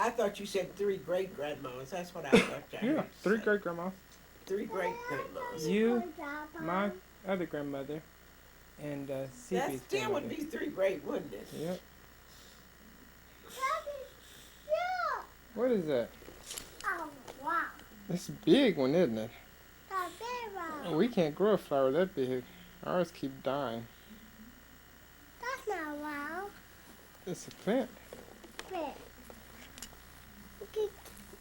I thought you said three great grandmas. That's what I thought I Yeah, heard you three say. great grandmas. Three great grandmas. You, my other grandmother, and That CP's still would grandmother. be three great, wouldn't it? Yep. What is that? It's a big one, isn't it? We can't grow a flower that big. Ours keep dying. That's not wow. It's a plant. Wait.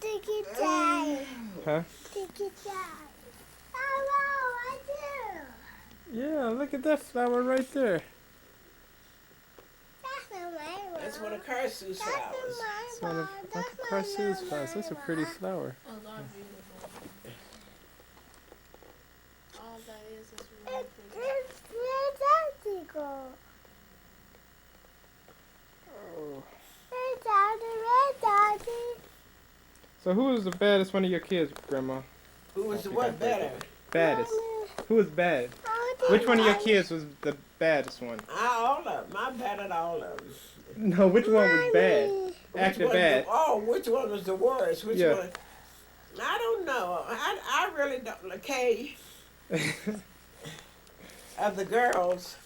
Diggy die. Huh? Diggy die. Oh wow, I do. Yeah, look at that flower right there. That's not my wow. That's one of Karsu's That's flowers. not It's my one of wow. Uncle That's not Carsu's my flowers. That's a pretty wow. flower. Those are beautiful. All that is really pretty. Where's Daddy go? Oh. Where's Daddy? So who was the baddest one of your kids, Grandma? Who was the one better? Baddest. Who was bad? Which one of your kids was the baddest one? All of them. I batted all of them. No, which one was bad? Which Acted one bad. which one was the worst? Which Yeah. one? I don't know. I really don't. Okay, of the girls,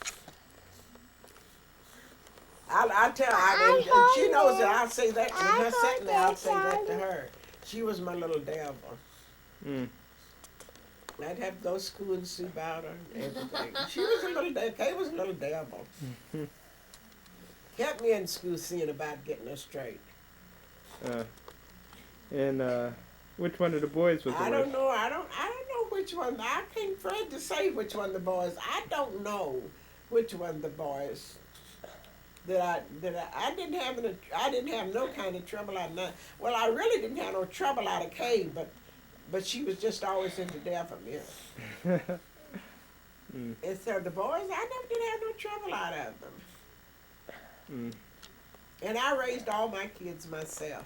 I tell her. She knows that I'll say that when her sitting there. I'll say that to her. She was my little devil. Mm. I'd have those school and soup out her and everything. She was a little devil. Kay was a little devil. Kept me in school seeing about getting her straight. And which one of the boys was the I worst? don't know. I don't know which one. I can't afraid to say which one the boys. I don't know which one the boys I didn't have no kind of trouble out of none. Well, I really didn't have no trouble out of Kay, but she was just always into death of me. Mm. And so the boys, I never did have no trouble out of them. Mm. And I raised all my kids myself.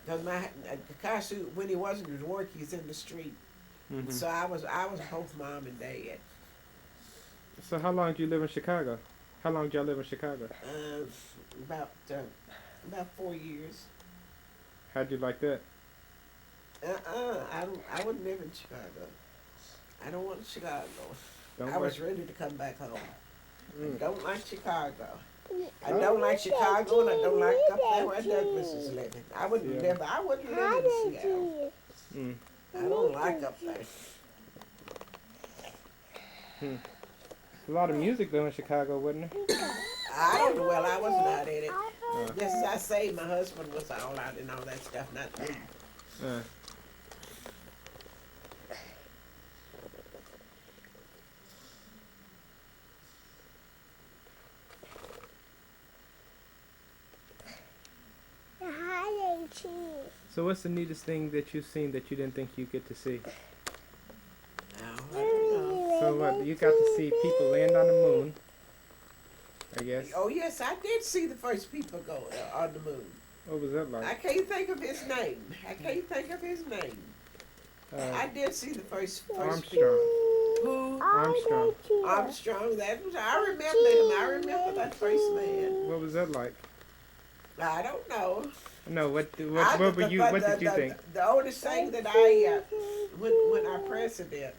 Because Kasu, when he wasn't at work, he's in the street. Mm-hmm. So I was both mom and dad. So how long did you live in Chicago? How long did y'all live in Chicago? About 4 years. How'd you like that? I wouldn't live in Chicago. I don't want Chicago. Don't I was like- ready to come back home. I Mm. don't like Chicago. I don't like Chicago, and I don't like up there where Douglas is living. I wouldn't Yeah. live. I wouldn't live in Seattle. Mm. I don't like up there. A lot of music though in Chicago, wasn't it? I don't know. Well, I was not in it. Uh, Just as I say, my husband was all out and all that stuff, not me. uh, so what's the neatest thing that you've seen that you didn't think you'd get to see? I don't know. So what? You got to see people land on the moon, I guess. Oh yes, I did see the first people go on the moon. What was that I like? can't think of his name. I did see the first people. Armstrong. Who? Armstrong. Armstrong. That was. I remember him. I remember that first man. What was that like? I don't know. No, what I- were you? What did you think? The oldest thing that I when our president,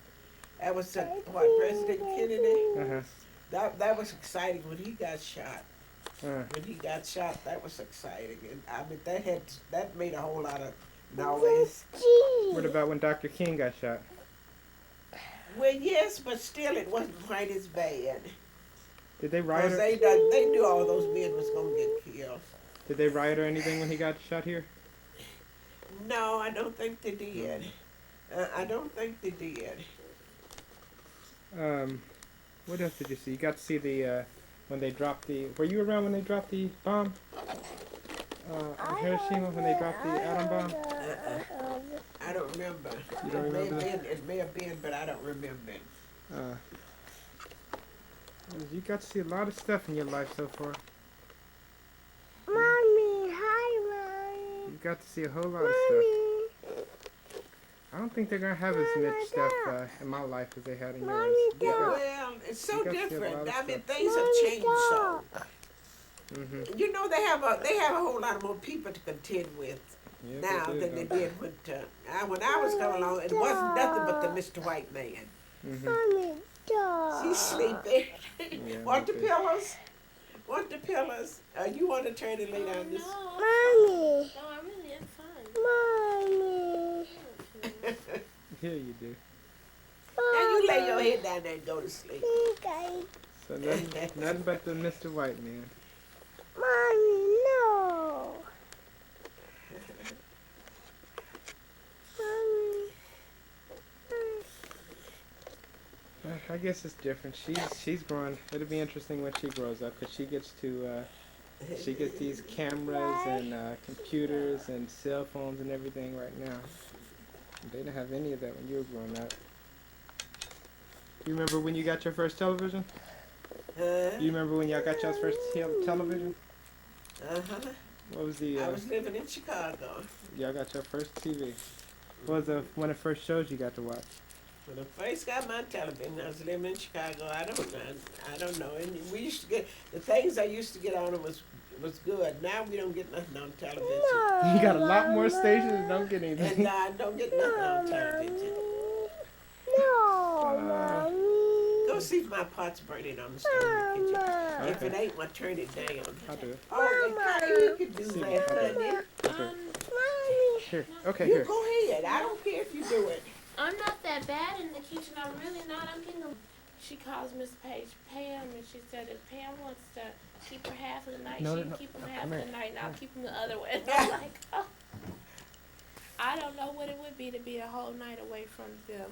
that was President Kennedy. Uh-huh. That was exciting when he got shot. Uh, When he got shot, that was exciting, and I mean that made a whole lot of noise. what about when Dr. King got shot? Well, yes, but still, it wasn't quite as bad. Did they riot? Because Or, they knew all those men was gonna get killed. did they riot or anything when he got shot here? No, I don't think they did. I don't think they did. What else did you see? You got to see the when they dropped the. Were you around when they dropped the bomb? On Hiroshima when they dropped the atom bomb. I don't remember. You don't remember that? It may have been, but I don't remember it. You got to see a lot of stuff in your life so far. Mommy, hi, Mommy. You got to see a whole lot of stuff. I don't think they're gonna have as much stuff in my life as they had in yours. Mommy, You got- Well, it's so you got to see a different. lot of I mean, stuff. things have changed so. Mm-hmm. You know they have a whole lot more people to contend with Yeah, now they do, than they don't did when I was coming along. It wasn't nothing but the Mr. White Man. Mm-hmm. Mommy, She's dog. sleeping. Yeah, Want the they do. pillows? Want the pillows? You want to turn and lay Oh, down this? no. Mommy, No, I'm really in fun. mommy. Yeah, you do. Now you lay your head down there and go to sleep. Okay. So nothing but the Mr. White Man. Mommy, no. Mommy. I guess it's different. She's growing. It'll be interesting when she grows up because she gets these cameras and computers and cell phones and everything right now. They didn't have any of that when you were growing up. You remember when you got your first television? You remember when y'all got y'all's first television? Uh-huh. What was the? I was living in Chicago. Y'all got your first TV. What was one of the first shows you got to watch? When I first got my television, I was living in Chicago. I don't know. And we used to get the things I used to get on it was good. Now we don't get nothing on television. No, You got a lot more Mama. stations and don't get anything. And I don't get nothing on television. No, Uh, mommy. Go see if my pot's burning on the stove in the kitchen. Mama. If it Okay. ain't, well, turn it down. I'll do it. Oh, Connie, you can do See, that, I'll do honey. Mommy. Here. Okay, You here. go ahead. I don't care if you do it. I'm not that bad in the kitchen. I'm really not. I'm getting a... She calls Miss Page Pam, and she said if Pam wants to keep her half of the night, No, she no, can no. keep them No, half come of here. the night, and I'll keep them the other way. And I'm like, oh. I don't know what it would be to be a whole night away from them.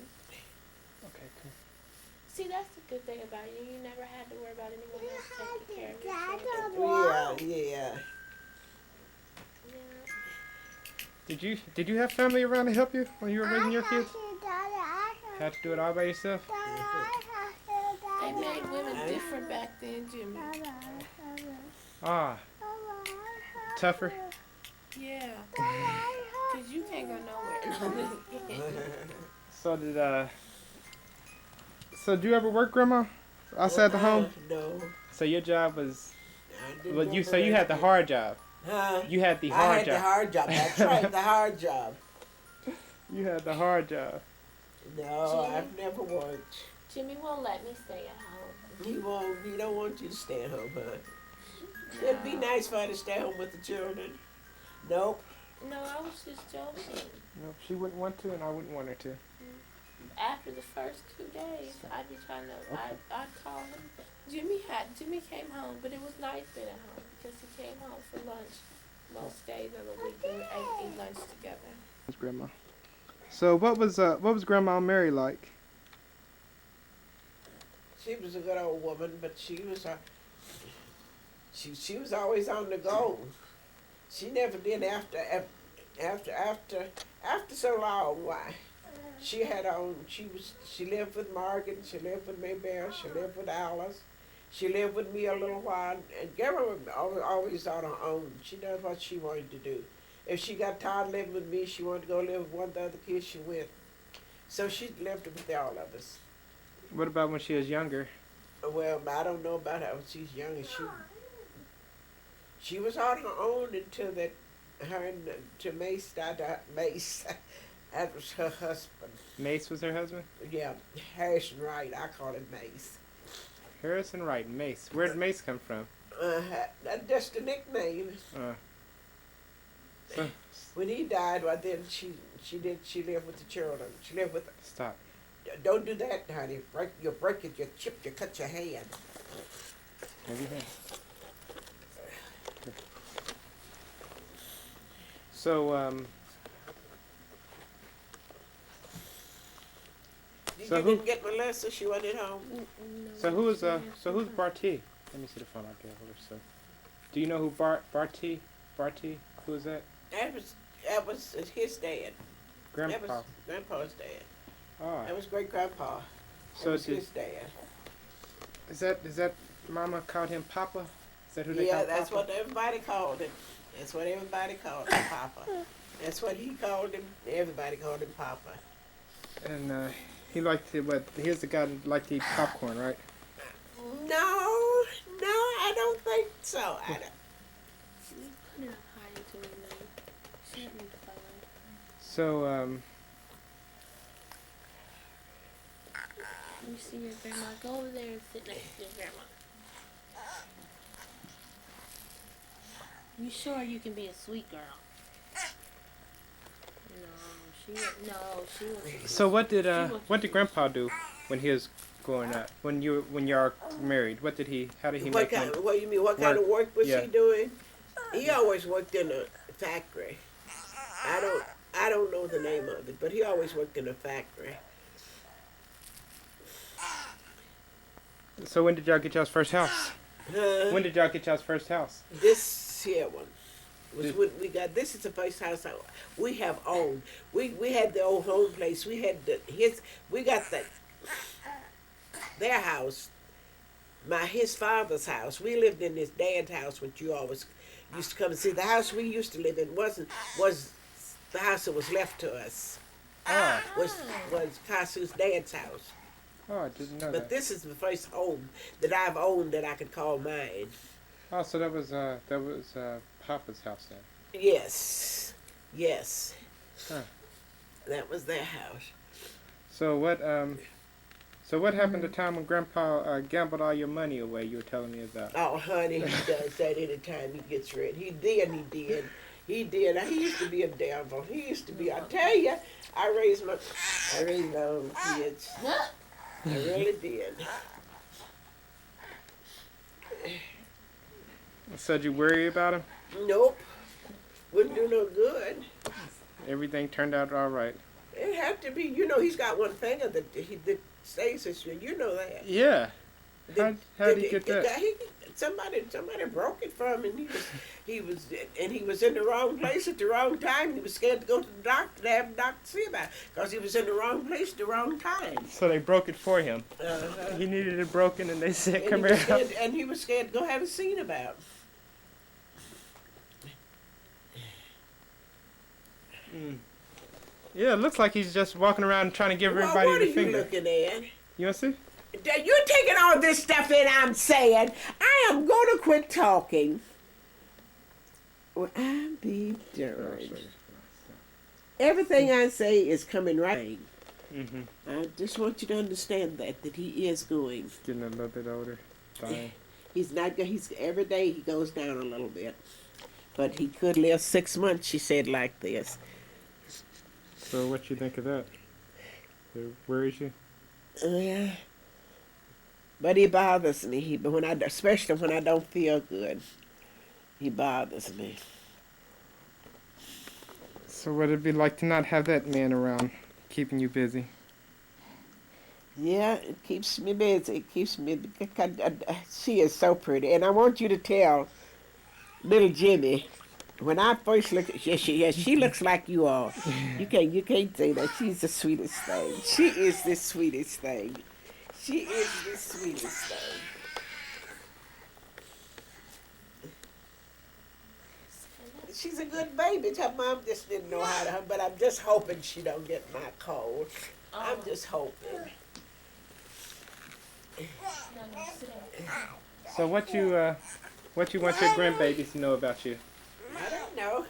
Okay, cool. See, that's the good thing about you. You never had to worry about anyone else taking care of your Dad, children. Yeah. Yeah. Did you have family around to help you when you were raising your kids? Daddy, Had to do it all by yourself? They made women different back then, Jimmy. Ah, tougher. Yeah. Because you can't go nowhere. So did you ever work, Grandma? Outside the home? No. So your job was, I didn't well, go so you had the nowhere. hard job. Huh? You had the I hard had the job. hard job. That's right, the hard job. You had the hard job. No, Gee. I've never worked. Jimmy won't let me stay at home. He won't. He don't want you to stay at home, huh? It'd be nice for her to stay home with the children. Nope. No, I was just joking. No, she wouldn't want to, and I wouldn't want her to. After the first 2 days, I'd be trying to. I'd call him. Jimmy came home, but it was nice being at home because he came home for lunch most days of the week and we ate lunch together. Grandma. So what was Grandma Mary like? She was a good old woman, but she was always on the go. She never did after so long. Why? She had on. She lived with Morgan. She lived with Maybelle. She lived with Alice. She lived with me a little while. And Gemma was always on her own. She does what she wanted to do. If she got tired of living with me, she wanted to go live with one of the other kids she went. So she lived with all of us. What about when she was younger? Well, I don't know about her when she's young. She was on her own until her and to Mace died. Mace, that was her husband. Mace was her husband? Yeah, Harrison Wright. I call him Mace. Harrison Wright, Mace. Where did Mace come from? That's just a nickname. So, When he died, well, then she lived with the children. She lived with. stop. Don't do that, honey. You'll break it. You chip. You cut your hand. Maybe that. So, You didn't get Melissa. She went at home. who's Barty? Let me see the phone out there. So, do you know who Barty? Who is that? That was his dad. That Grandpa. was Grandpa's dad. Oh, That was great grandpa. That so was his dad. is that Mama called him Papa? Is that who they Yeah, call that's Papa? what everybody called him. That's what everybody called him, Papa. That's what he called him. Everybody called him Papa. And he liked to, but here's the guy that liked to eat popcorn, right? No, I don't think so. You're not hiding to me, man. Shut me the fuck up. So, You see your grandma. Go over there and sit next to your grandma. You sure you can be a sweet girl? No, she wants. so what did Grandpa do when he was growing up? When y'all married, how did he What make kind? money? What you mean? What kind of work was Yeah. he doing? He always worked in a factory. I don't know the name of it, but he always worked in a factory. So when did y'all get y'all's first house? When did y'all get y'all's first house? This here one was Did- when we got. This is the first house we have owned. We had the old home place. We had We got their house. His father's house. We lived in his dad's house, which you always used to come and see. The house we used to live in was the house that was left to us. Oh, Was Kasu's dad's house. oh, I didn't know But that. this is the first home that I've owned that I could call mine. Oh, so that was Papa's house then. Yes. Yes. Huh. That was their house. So what happened the time when Grandpa gambled all your money away? You were telling me about. Oh, honey, he does that anytime he gets ready. He did. He did. He used to be a devil. He used to be. I tell you, I raised my own kids. I really did. So did you worry about him? Nope. Wouldn't do no good. Everything turned out all right. It had to be. You know, he's got one finger that stays this way. You know that. Yeah. How did he get that? Somebody broke it from him. He was in the wrong place at the wrong time. He was scared to go to the doctor to have the doctor see about it because he was in the wrong place at the wrong time. So they broke it for him. Uh-huh. He needed it broken, and they said, And "Come he was here." scared, and he was scared to go have it seen about. Yeah, it looks like he's just walking around trying to give Well, everybody what are the you finger. looking at? You want to see? You're taking all this stuff in. I'm saying I am going to quit talking. Well, I'll be darned. Everything I say is coming right. Mm-hmm. I just want you to understand that he is going. Getting a little bit older. Dying. He's not. He's every day he goes down a little bit, but he could live 6 months. She said like this. So what you think of that? It worries you? Yeah. But he bothers me. Especially when I don't feel good, he bothers me. So what it'd be like to not have that man around, keeping you busy? Yeah, it keeps me busy. It keeps me. She is so pretty, and I want you to tell little Jimmy. When I first look at she looks like you all. You can't say that. She's the sweetest thing. She is the sweetest thing. She is the sweetest thing. She's a good baby. Her mom just didn't know how to, but I'm just hoping she don't get my cold. I'm just hoping. So what you want your grandbabies to know about you? I don't know.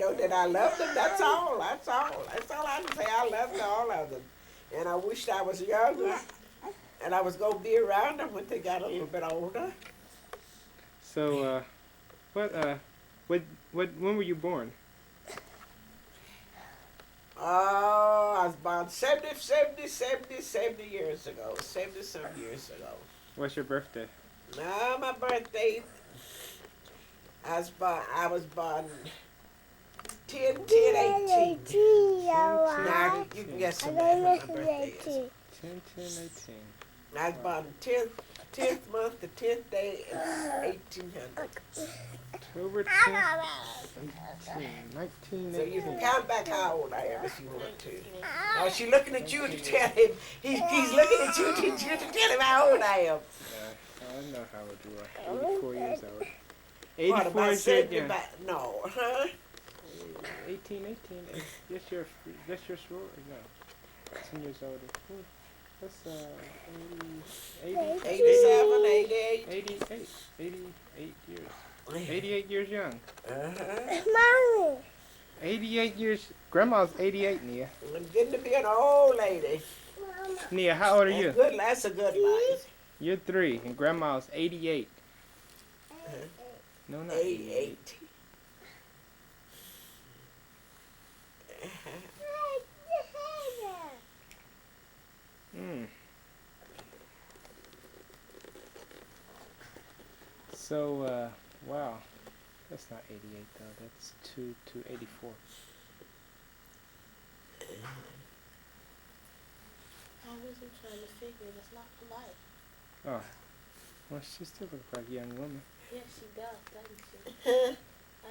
Know that I love them. That's all. That's all I can say. I love all of them. And I wished I was younger. And I was going to be around them when they got a little bit older. So when were you born? Oh, I was born 70 years ago. 70-some years ago. What's your birthday? No, my birthday, I was born 10, 18. Now, you can guess what my birthday is. 10, 18. I was born 10th month, the 10th day, 1800. October 10th, 1918. So you can count back how old I am if you want to. Now she's looking at you to tell him, he's looking at you to tell him how old I am. I know how old you are. 84 years old. What, 84 about is 70? good, yeah. No, huh? 18. That's your sorority? No. 10 years older. That's 80, 87, 88. 88 years. 88 years young. Mommy. 88 years. Grandma's 88, Nia. I'm getting to be an old lady. Nia, how old are you? That's a good life. You're 3, and Grandma's 88. No, not 88. 88. Mm. So, wow. That's not 88, though. That's 84. I wasn't trying to figure it. It's not polite. Oh. Well, she still looks like a young woman. Yes, she does, doesn't she? I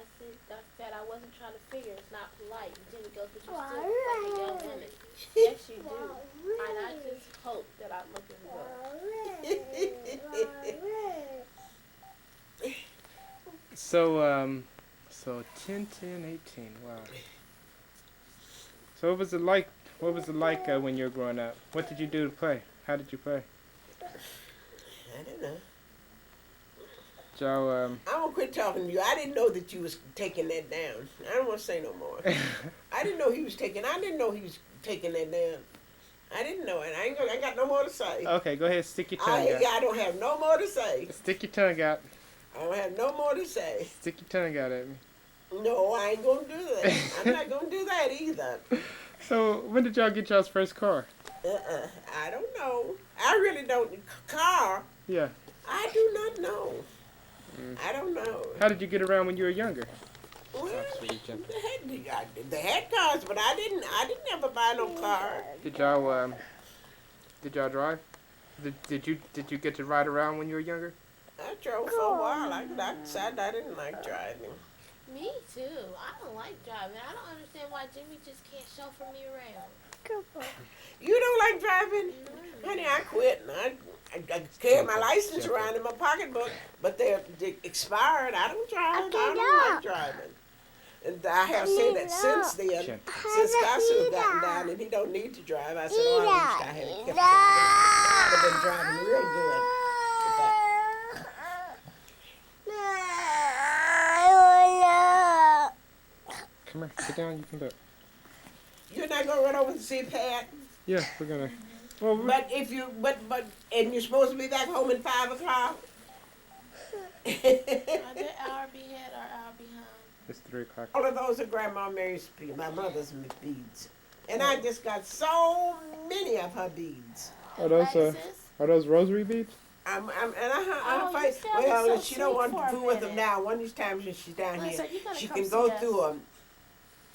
said I wasn't trying to figure. It's not polite. Jimmy goes, but you still look like a young woman. Yes, you do. And I just hope that I'm looking good. So 10, 10, 18. Wow. So what was it like? What was it like when you were growing up? What did you do to play? How did you play? I don't know. Y'all, I'm gonna quit talking to you. I didn't know that you was taking that down. I don't want to say no more. I didn't know he was taking that down. I didn't know it. I got no more to say. Okay, go ahead, stick your tongue out. I don't have no more to say. Stick your tongue out. I don't have no more to say. Stick your tongue out at me. No, I ain't gonna do that. I'm not gonna do that either. So, when did y'all get y'all's first car? I don't know. I really don't. Car? Yeah. I do not know. I don't know. How did you get around when you were younger? Well, Sweetie jumping. they had cars, but I didn't ever buy no car. Did y'all drive? Did you get to ride around when you were younger? I drove for a while. I decided I didn't like driving. Me too. I don't like driving. I don't understand why Jimmy just can't chauffeur me around. You don't like driving? Honey, I quit. And I carry my license around in my pocketbook, but they expired. I don't drive. I don't like driving. And I have said that since then, since Gasu gotten down and he don't need to drive. I said, oh, I wish I had kept driving. I'd have been driving real good. Come here, sit down. You can do it. You're not gonna run over to see Pat? Yeah, we're gonna. Well, But if you, and you're supposed to be back home at 5 o'clock. Are they hour ahead or hour behind? It's 3 o'clock. All of those are Grandma Mary's beads, my mother's beads, and I just got so many of her beads. Are those rosary beads? I'm Oh, you fight. sounded Well, so she don't want sweet to for a fool with them minute. now. One of these times when she's down Listen, here, you gotta she come can see go us. through them.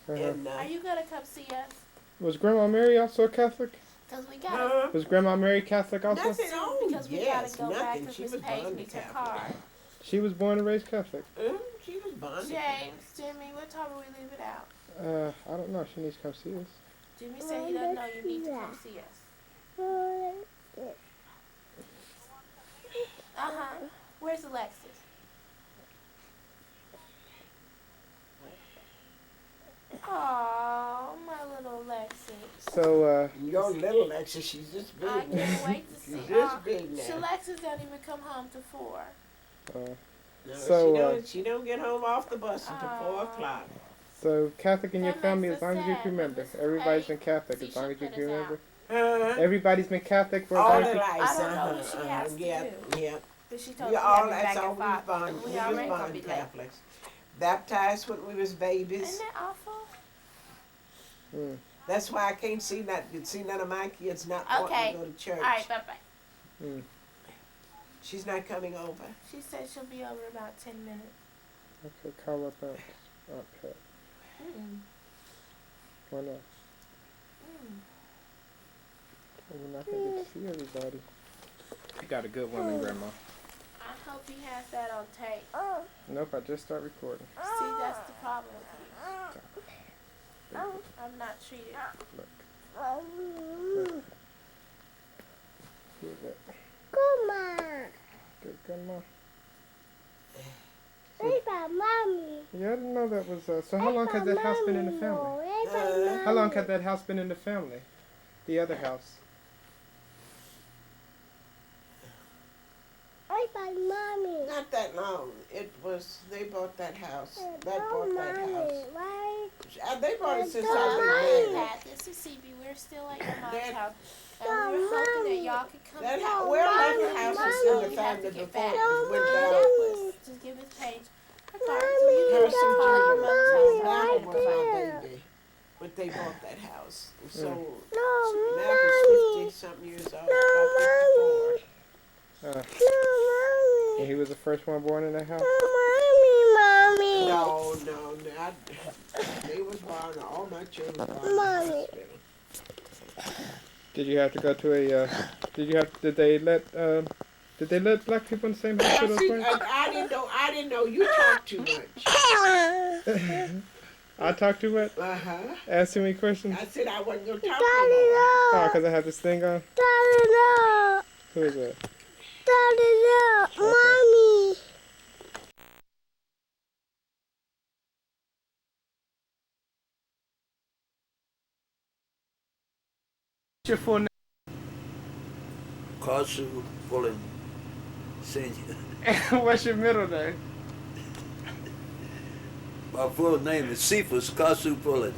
And Are you gonna come see us? Was Grandma Mary also a Catholic? Cause we gotta. Was Grandma Mary Catholic also? Nothing. Oh, Because we yes, gotta go back nothing. to She Miss was born to Paisley's Catholic. card. She was born and raised Catholic. She was born to James, Jimmy, what time will we leave it out? I don't know. She needs to come see us. Jimmy said he doesn't know you need to come see us. Where's Alexis? Oh, my little Alexis. So, Your little Alexis, she's just big. I can't wait to see She's her. just big now. Alexis don't even come home till 4. No, So, she don't get home off the bus until 4 o'clock. so Catholic in your That family makes as long us as you sad, can remember. but Everybody's hey, been Catholic see, as long she as you put can us remember. Huh? Everybody's been Catholic for as All long their as you lives. I don't know what she has to yeah, do. yeah. But she told We me all, to be that's back all at we was 5. born. And We we was already gonna born be late. Catholics. Baptized when we was babies. Isn't that awful? That's why I can't see none of my kids not wanting Okay. to go to church. All right, bye-bye. She's not coming over. She said she'll be over in about 10 minutes. Okay, call up Aunt Pat. Why not? We're not going to get to see everybody. You got a good woman, Grandma. I hope he has that on tape. Nope, I just start recording. See, that's the problem with you. I'm not treated. Look. Here's that. Good grandma. Mommy. Yeah, I didn't know that was, so how long has that house been in the family? How long has that house been in the family? The other house? Bye bye, mommy. Not that long. It was, they bought that house. That No, bought that mommy. house. Why? They bought it since No, I've been mommy. married. Pat, this is CB. We're still at your mom's That- house. No, And we were hoping that mommy. y'all could come That back. house, well, Mommy, that house was mommy. in the We have family to get before back. it went No, down. mommy. Just give Miss Paige her card. Mommy, So you can Percy just call your Jr. mom's mommy, house. right Malcolm was my there. baby. But they bought that house. So No, Malcolm's mommy. 50-something years old, No, about 54. Uh, No, and he was the first one born in that house. mommy. No, they was born, all my children born in the Mommy. hospital. Did you have to go to a? Did they let black people in the same hospital as See, white? I didn't know you talk too much. I talk too much. Uh-huh. Asking me questions. I said I wasn't going to talk Daddy, no more. Oh, no. because I have this thing on. Daddy, no. Who is that? Daddy, no. Okay. Mommy. What's your full name? Pullen Senior. What's your middle name? My full name is Cephas Kasu Pullen.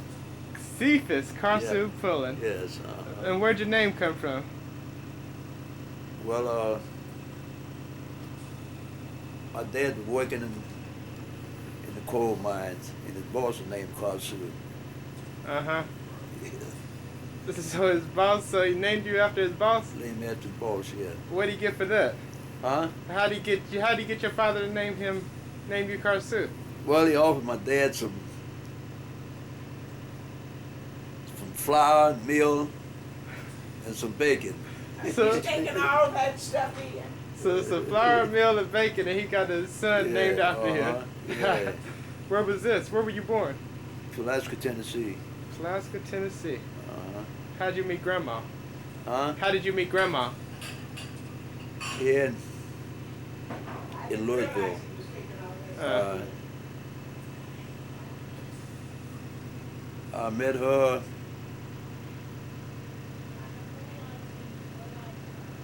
Cephas Karsu Pullen. Yes. And where'd your name come from? Well, my dad was working in the coal mines, and his boss was named Kasu. Uh-huh. So his boss, so he named you after his boss? Named after his boss, yeah. What'd he get for that? Huh? How'd he get your father to name you Karsu? Well, he offered my dad some flour, meal, and some bacon. So, He's taking all that stuff in. so it's a flour, meal, and bacon, and he got his son named after him. Yeah. Where was this? Where were you born? Alaska, Tennessee. Alaska, Tennessee. Uh-huh. How'd you meet Grandma? Huh? How did you meet Grandma? Here in Louisville. I met her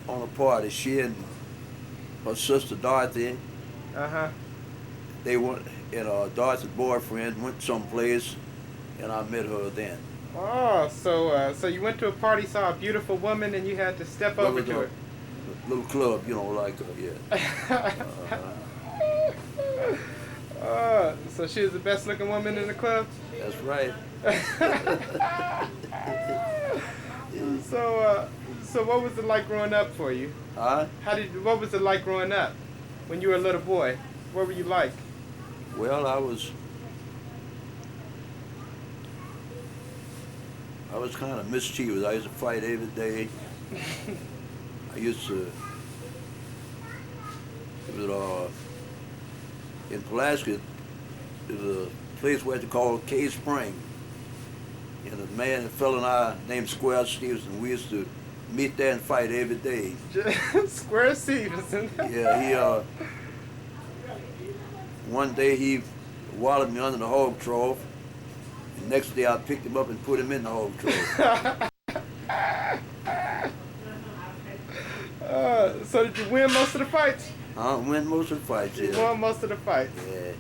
on a party. She and her sister Dorothy, Uh-huh. they went, and Dorothy's boyfriend went someplace, and I met her then. Oh, so you went to a party, saw a beautiful woman, and you had to step over to her. Little club, like her, yeah. So she was the best looking woman in the club? That's right. So what was it like growing up for you? Huh? What was it like growing up when you were a little boy? What were you like? Well, I was kind of mischievous. I used to fight every day. I used to, in Pulaski, there's a place where they call Cave Spring. And a fellow and I named Square Stevenson, we used to meet there and fight every day. Square Stevenson. Yeah, one day he walloped me under the hog trough. The next day I picked him up and put him in the hog trough. So did you win most of the fights? I win most of the fights, You yeah. won most of the fights. Yeah.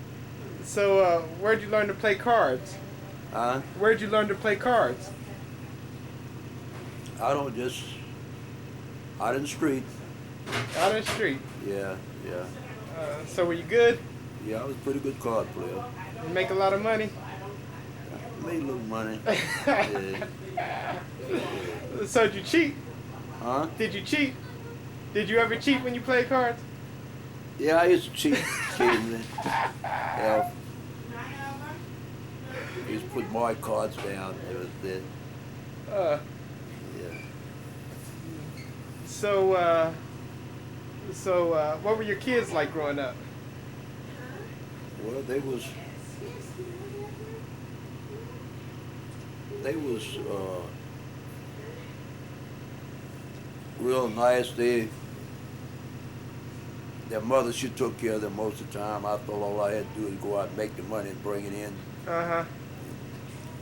So where'd you learn to play cards? Huh? Where'd you learn to play cards? Out in the street. Out in the street. Yeah. So were you good? Yeah, I was a pretty good card player. You make a lot of money? Made a little money. Yeah. So did you cheat? Huh? Did you cheat? Did you ever cheat when you played cards? Yeah, I used to cheat occasionally. Yeah. I used to put my cards down. It was that. Uh, Yeah. so what were your kids like growing up? Well, they was real nice. Their mother, she took care of them most of the time. I thought all I had to do was go out and make the money and bring it in, Uh-huh.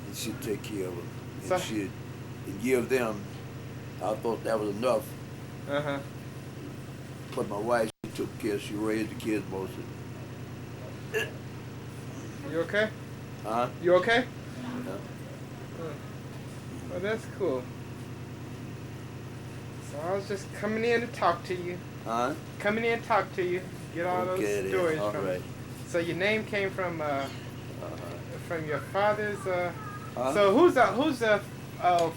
and she'd take care of them. So- And she'd give them. I thought that was enough. Uh-huh. But my wife, she'd took care. She raised the kids mostly. You okay? Huh? You okay? Yeah. Well, that's cool. So I was just coming in to talk to you. Huh? Coming in to talk to you. Get all Okay, those then. stories All from right. So your name came from your father's. Huh? So who's the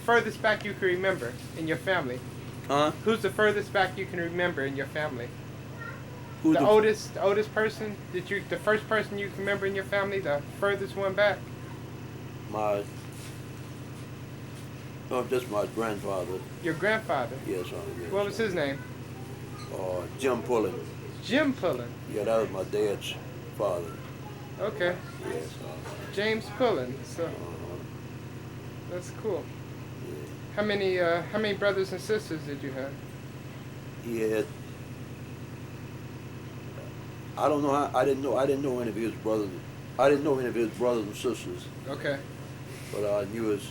furthest back you can remember in your family? Huh? Who's the furthest back you can remember in your family? Who's The oldest person? The first person you can remember in your family? The furthest one back? My. No, just my grandfather. Your grandfather. Yes, yes. What was his name? Jim Pullen. Jim Pullen. Yeah, that was my dad's father. Okay. Yes. James Pullen. So that's cool. How many brothers and sisters did you have? He had. I don't know how. I didn't know any of his brothers. I didn't know any of his brothers and sisters. Okay. But I knew his.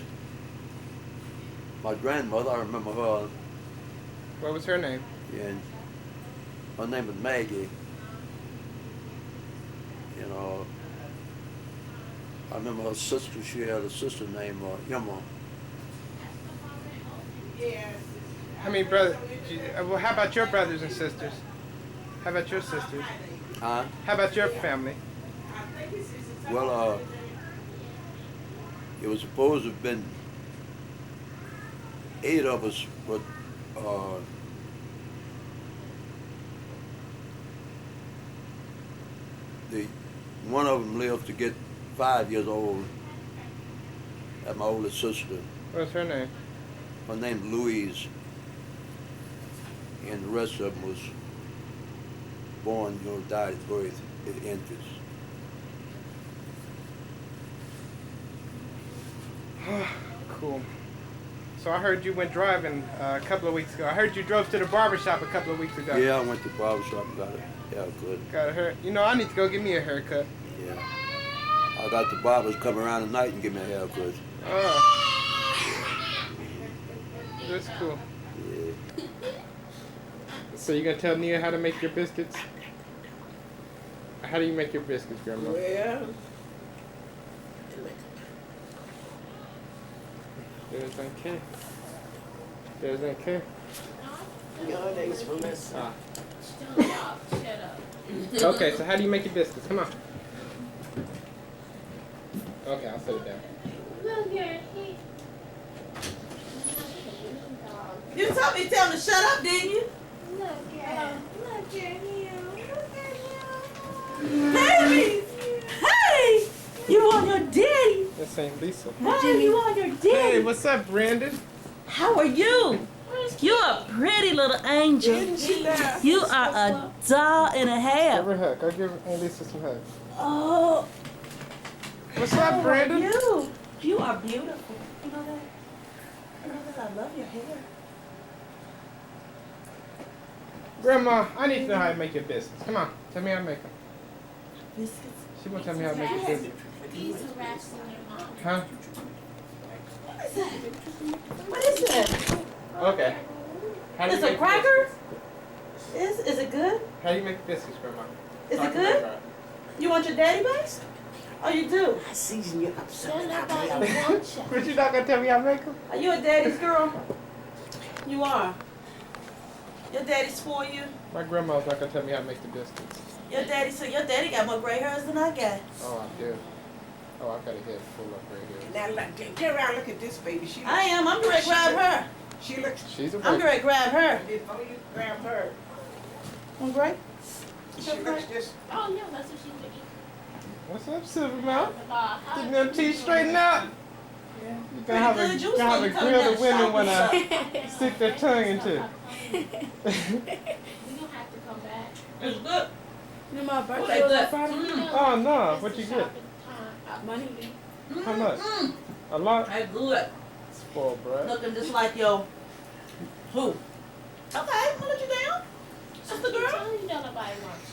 My grandmother. I remember her. What was her name? And her name was Maggie. You know. I remember her sister. She had a sister named Imani. Yes. How many brothers? Well, how about your brothers and sisters? How about your sisters? Huh? How about your family? Well, it was supposed to have been 8 of us, but one of them lived to get 5 years old. That's my oldest sister. What's her name? Her name's Louise, and the rest of them was born, died at birth, infants. Cool. So I heard you went driving a couple of weeks ago. I heard you drove to the barber shop a couple of weeks ago. Yeah, I went to the barber shop and got a haircut. Got a hair. I need to go get me a haircut. Yeah. I got the barbers come around at night and give me a haircut. Oh. That's cool. Yeah. So you gonna tell Nia how to make your biscuits? How do you make your biscuits, Grandma? Well, There's okay. your days from this. Ah. Shut up. Okay, so how do you make your biscuits? Come on. Okay, I'll set it down. Look here. You told me to tell him to shut up, didn't you? Look at him. Baby! Hey! You want your daddy? This ain't Lisa. Hey, you want your daddy? Hey, what's up, Brandon? How are you? You're a pretty little angel. Isn't she there? You are a doll and a Give half. her a hug. I'll give Aunt Lisa some hugs. Oh, What's how up, Brandon? are you? You are beautiful. You know that? You know that I love your hair. Grandma, I need to know how to make your biscuits. Come on, tell me how to make them. Biscuits. She won't tell me how to make your biscuits. These are rats in your mom. Huh? What is that? What is that? Okay. How do you It's a make cracker? biscuits? Is it good? How do you make biscuits, Grandma? Is Talk it to me good? about it. You want your daddy based? Oh, you do? I season you up so Don't that nobody I may want you. But you're not gonna tell me how to make them? Are you a daddy's girl? You are. Your daddy spoil you? My grandma's not gonna tell me how to make the biscuits. Your daddy got more gray hairs than I got. Oh, I do. Oh, I've got a head full of gray hair. Now look, get around, look at this baby. She I am. I'm gonna grab her. She looks. She's a I'm baby. gonna grab her. Before you grab her, I'm gray. she looks just. Oh, yeah, that's what she's gonna eat. What's up, Silvermouth? How Getting them teeth straightened out? Yeah. You gonna have Pretty a, good. You gonna have a was gonna grill come the women down when and I stick their tongue into. We don't have to come back. It's good. You know my They birthday good. was on Friday. Mm. Oh no, It's what the you get? shopping time. Money. How much? Mm. A lot? They good. Spoiled, bro. Looking just like your who? Okay, I'm gonna let you down. Sister I'm girl. telling you, don't nobody want you.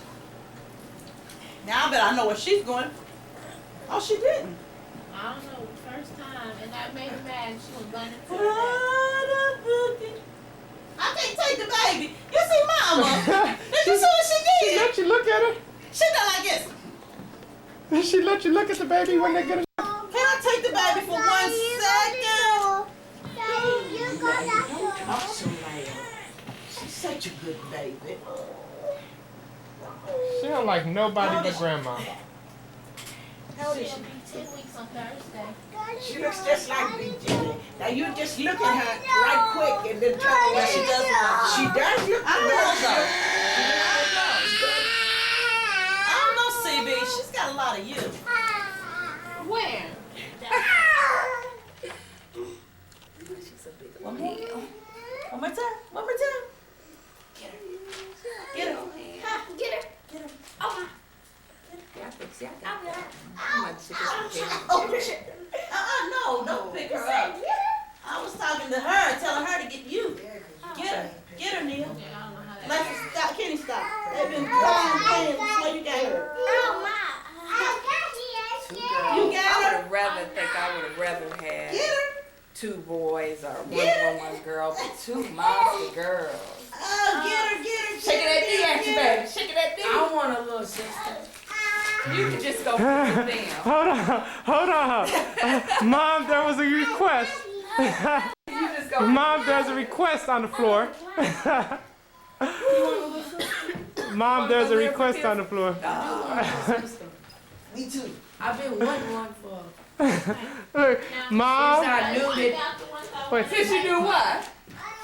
Now I bet I know where she's going. Oh, she didn't. I don't know, first time, and that made her mad. She was running to What her a boogie. I can't take the baby. You see mama. Did you see what she She did? let you look at She done like this. her? She let you look at the baby when they get it? Can I take the baby for 1 second? Daddy, you got that. Don't talk so loud. She's such a good baby. She don't like nobody but grandma. How old is She'll she? be 10 weeks on Thursday. She looks just like Big Jenny. Now you just look at her right quick and then turn away. Yeah, she does look like She does look I don't good. know though. I don't know, CB. She's got a lot of you. Where? One more. One more time. One more time. Get her. Get her. Get her. Get her. Oh, Oh, shit. No, don't pick her up. I was talking to her, telling her to get you. Get her. Get her, Neil. yeah, I don't know how that. Let her stop. Kenny, stop. They've been playing before you got her. You I got her? would rather think I would have rather had Get her. 2 boys or one Yeah. boy, 1 girl, but 2 monster girls. Oh, get her, get her. Shaking that D at you, baby. Shaking that D. I want a little sister. You can just go put them down. Hold on. Mom, there was a request. You just go. Mom, there's a request on the floor. Mom, there's a request on the floor. Me too. I've been wanting one for. Look, Mom, I knew that. wait, Since you knew what?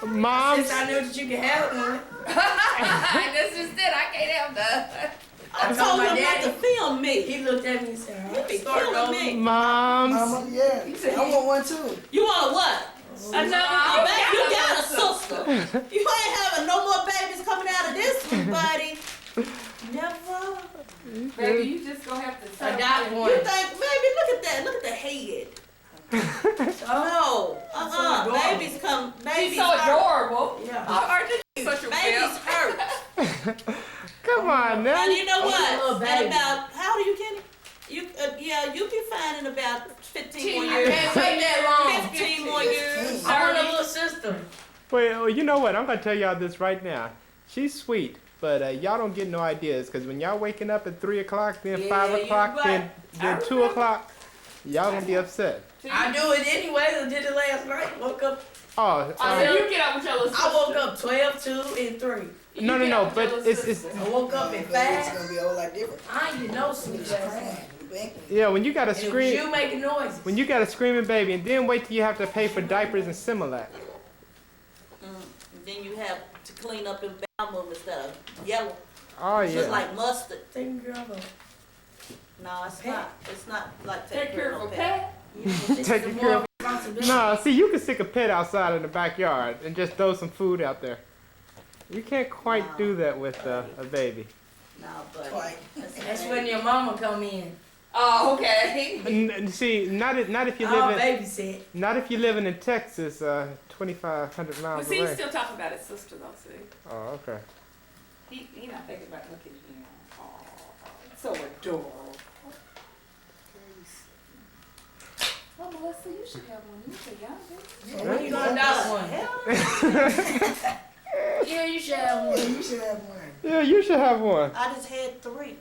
Mom, Since I knew that you could have one. That's just it. I can't have none. I told him not to film me. He looked at me and said, You be killing me. Mom, Yeah, I want one too. You want a what? another Baby, you got a sister. You ain't having no more babies coming out of this one, buddy. Never. Baby, you just gonna have to Adopt one. You think, baby, look at that. Look at the head. No. Babies come. Babies She's so hurt. adorable. Yeah. Aren't you such a Babies pimp? hurt. come on now. And you know Little what? baby. And about, how old are you, Kenny? You, yeah, you'll be fine in about 15 more I years. can't wait that long. 15 more years. I want a little sister. Well, you know what? I'm gonna tell y'all this right now. She's sweet, but y'all don't get no ideas because when y'all waking up at 3 o'clock, then Yeah, 5 you o'clock, right. then 2 o'clock, y'all gonna be upset. I do it anyway. I did it last night. Woke up. Oh, You get up with your little sister. I woke up 12, 2, and 3. no, but it's I woke up at It's 5. gonna be a whole lot different. I ain't get no sleep last night. Crying, you banking. yeah. When you got a And it was scream, you making noises. when you got a screaming baby, and then wait till you have to pay for diapers and Similac. And then you have to clean up in bowel movements that are yellow. Oh Just yeah. like mustard. Taking care of a No, it's not. It's not like take care of a pet. Taking care of. No, see, you can stick a pet outside in the backyard and just throw some food out there. You can't quite do that with a baby. No, but Like, That's when your mama come in. Oh, okay. See, not if you I'll live in, babysit. not if you're living in Texas, 2,500 But miles see, he's away. still talking about his sister though, see. Oh, okay. He not thinking about looking at him. Oh, so adorable. Oh, Melissa, you should have one. You should young. yeah, You gonna adopt one? Yeah, you should have one. you should have one. Yeah, you should have one. I just had 3.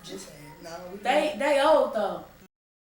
Just had, no, we They old though.